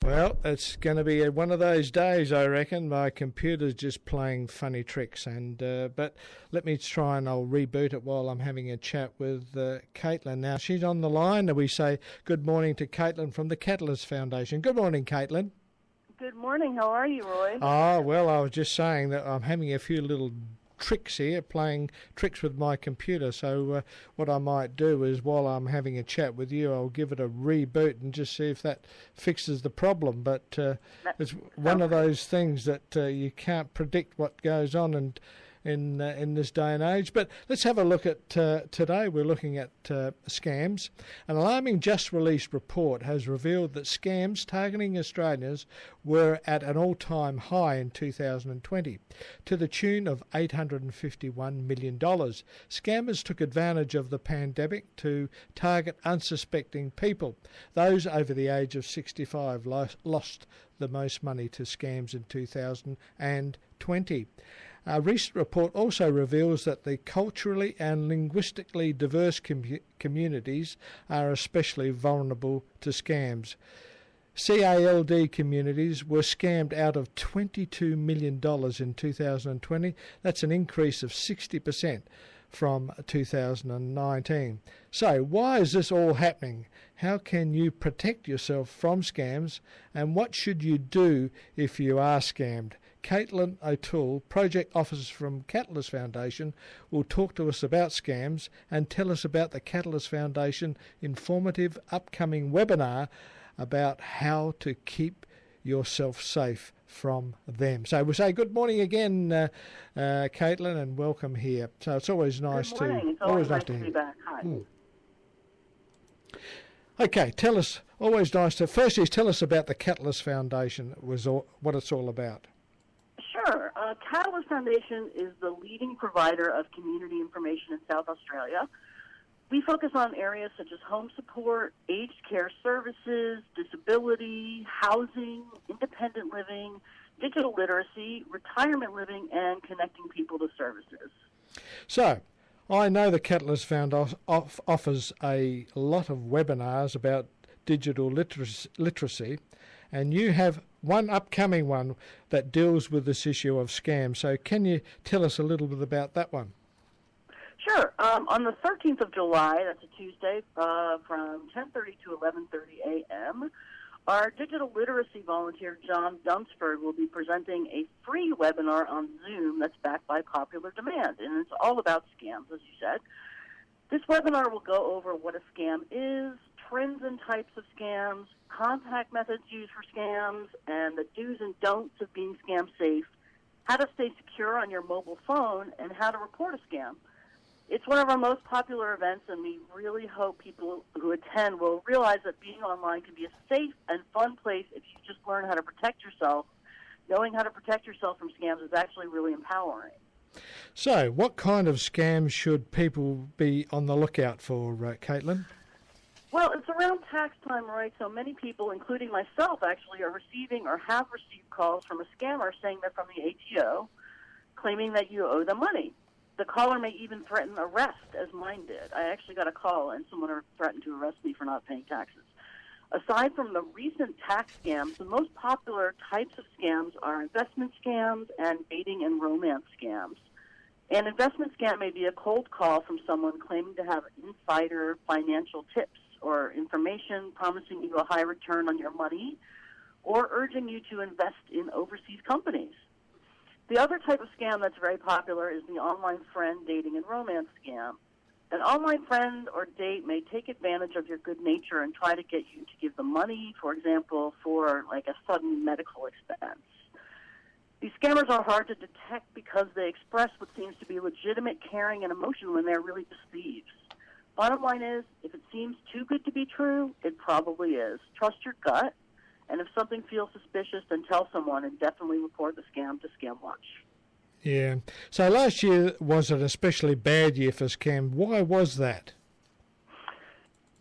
Well, it's going to be one of those days, I reckon. My computer's just playing funny tricks, but let me try and I'll reboot it while I'm having a chat with Caitlin. Now, she's on the line, and we say good morning to Caitlin from the Catalyst Foundation. Good morning, Caitlin. Good morning. How are you, Roy? Well, I was just saying that I'm having a few little tricks here, playing tricks with my computer. So what I might do is, while I'm having a chat with you, I'll give it a reboot and just see if that fixes the problem. But it's one of those things that you can't predict what goes on and in this day and age. But let's have a look at today. We're looking at scams. An alarming just-released report has revealed that scams targeting Australians were at an all-time high in 2020, to the tune of $851 million. Scammers took advantage of the pandemic to target unsuspecting people. Those over the age of 65 lost the most money to scams in 2020. A recent report also reveals that the culturally and linguistically diverse communities are especially vulnerable to scams. CALD communities were scammed out of $22 million in 2020. That's an increase of 60% from 2019. So why is this all happening? How can you protect yourself from scams, and what should you do if you are scammed? Caitlin O'Toole, Project Officer from Catalyst Foundation, will talk to us about scams and tell us about the Catalyst Foundation informative upcoming webinar about how to keep yourself safe from them. So we'll say good morning again, Caitlin, and welcome here. So it's always nice good morning. It's always nice to be back. Hi. Okay, tell us. Always nice to. Firstly, tell us about the Catalyst Foundation. What it's all about. Sure. Catalyst Foundation is the leading provider of community information in South Australia. We focus on areas such as home support, aged care services, disability, housing, independent living, digital literacy, retirement living, and connecting people to services. So, I know the Catalyst Fund offers a lot of webinars about digital literacy, and you have one upcoming one that deals with this issue of scams. So can you tell us a little bit about that one? Sure. On the 13th of July, that's a Tuesday, from 10:30 to 11:30 a.m., our digital literacy volunteer, John Dunsford, will be presenting a free webinar on Zoom that's backed by popular demand, and it's all about scams, as you said. This webinar will go over what a scam is, trends and types of scams, contact methods used for scams, and the do's and don'ts of being scam safe, how to stay secure on your mobile phone, and how to report a scam. It's one of our most popular events, and we really hope people who attend will realize that being online can be a safe and fun place if you just learn how to protect yourself. Knowing how to protect yourself from scams is actually really empowering. So, what kind of scams should people be on the lookout for, Caitlin? Well, it's around tax time, right? So many people, including myself, actually are receiving or have received calls from a scammer saying they're from the ATO, claiming that you owe them money. The caller may even threaten arrest, as mine did. I actually got a call, and someone threatened to arrest me for not paying taxes. Aside from the recent tax scams, the most popular types of scams are investment scams and dating and romance scams. An investment scam may be a cold call from someone claiming to have insider financial tips or information promising you a high return on your money or urging you to invest in overseas companies. The other type of scam that's very popular is the online friend dating and romance scam. An online friend or date may take advantage of your good nature and try to get you to give them money, for example, for like a sudden medical expense. These scammers are hard to detect because they express what seems to be legitimate caring and emotion when they're really just thieves. Bottom line is, if it seems too good to be true, it probably is. Trust your gut. And if something feels suspicious, then tell someone and definitely report the scam to ScamWatch. Yeah. So last year was an especially bad year for scam. Why was that?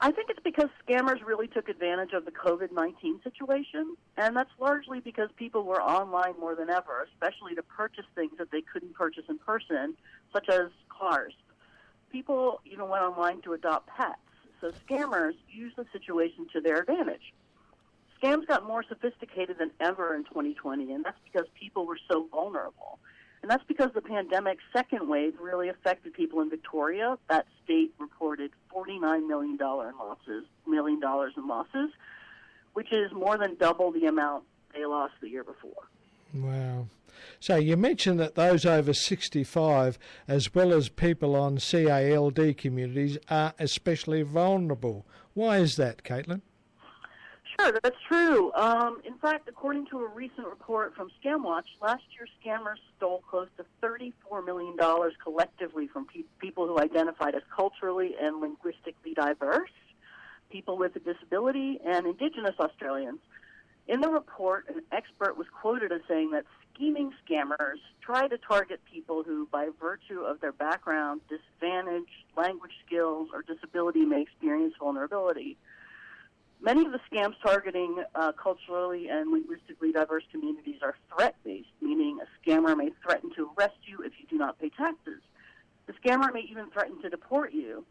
I think it's because scammers really took advantage of the COVID-19 situation, and that's largely because people were online more than ever, especially to purchase things that they couldn't purchase in person, such as cars. People, went online to adopt pets, so scammers used the situation to their advantage. Scams got more sophisticated than ever in 2020, and that's because people were so vulnerable. And that's because the pandemic's second wave really affected people in Victoria. That state reported $49 million in losses, which is more than double the amount they lost the year before. Wow. So you mentioned that those over 65, as well as people on CALD communities, are especially vulnerable. Why is that, Caitlin? Sure, that's true. In fact, according to a recent report from ScamWatch, last year scammers stole close to $34 million collectively from people who identified as culturally and linguistically diverse, people with a disability, and Indigenous Australians. In the report, an expert was quoted as saying that scheming scammers try to target people who, by virtue of their background, disadvantage, language skills, or disability, may experience vulnerability. Many of the scams targeting culturally and linguistically diverse communities are threat-based, meaning a scammer may threaten to arrest you if you do not pay taxes. The scammer may even threaten to deport you.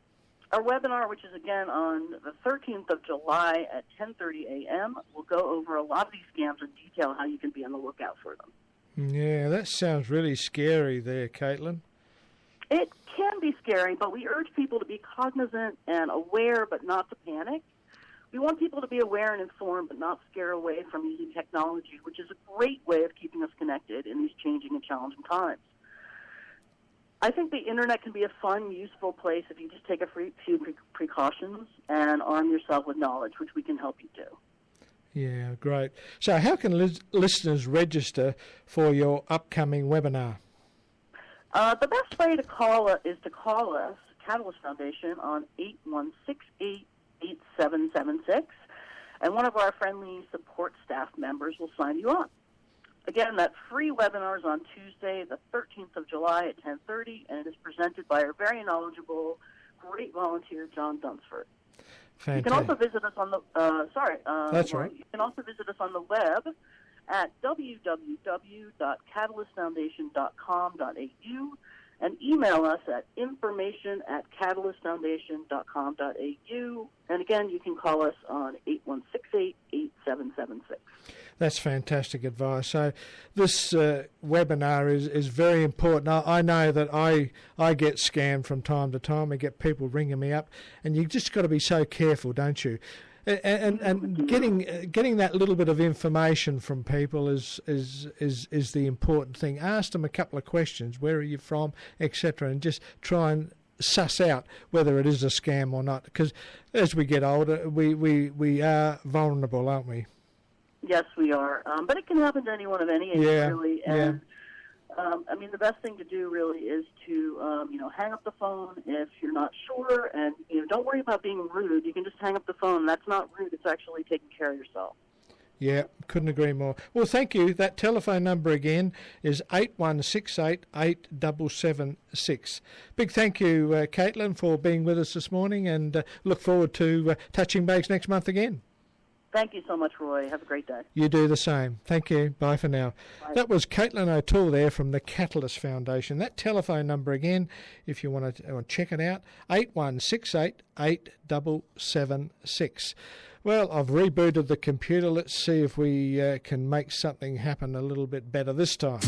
Our webinar, which is again on the 13th of July at 10:30 a.m., will go over a lot of these scams and detail how you can be on the lookout for them. Yeah, that sounds really scary there, Caitlin. It can be scary, but we urge people to be cognizant and aware, but not to panic. We want people to be aware and informed, but not scare away from using technology, which is a great way of keeping us connected in these changing and challenging times. I think the Internet can be a fun, useful place if you just take a few precautions and arm yourself with knowledge, which we can help you do. Yeah, great. So how can listeners register for your upcoming webinar? The best way to call is to call us, Catalyst Foundation, on 816-88776, and one of our friendly support staff members will sign you on. Again, that free webinar is on Tuesday, the 13th of July at 10:30, and it is presented by our very knowledgeable, great volunteer, John Dunsford. Fantastic. You can also visit us on the That's right. You can also visit us on the web at www.catalystfoundation.com.au and email us at information@catalystfoundation.com.au. And again, you can call us on 8168-8776. That's fantastic advice. So this webinar is very important. I know that I get scammed from time to time. I get people ringing me up, and you just got to be so careful, don't you? And getting that little bit of information from people is the important thing. Ask them a couple of questions. Where are you from, etc., and just try and suss out whether it is a scam or not. Because as we get older, we are vulnerable, aren't we? Yes, we are. But it can happen to anyone of any age, really. And I mean, the best thing to do really is to hang up the phone if you're not sure, and don't worry about being rude. You can just hang up the phone. That's not rude. It's actually taking care of yourself. Yeah, couldn't agree more. Well, thank you. That telephone number again is 8168-8776. Big thank you, Caitlin, for being with us this morning, and look forward to touching base next month again. Thank you so much, Roy. Have a great day. You do the same. Thank you. Bye for now. Bye. That was Caitlin O'Toole there from the Catalyst Foundation. That telephone number again, if you want to check it out, 8168-8776. Well, I've rebooted the computer. Let's see if we can make something happen a little bit better this time.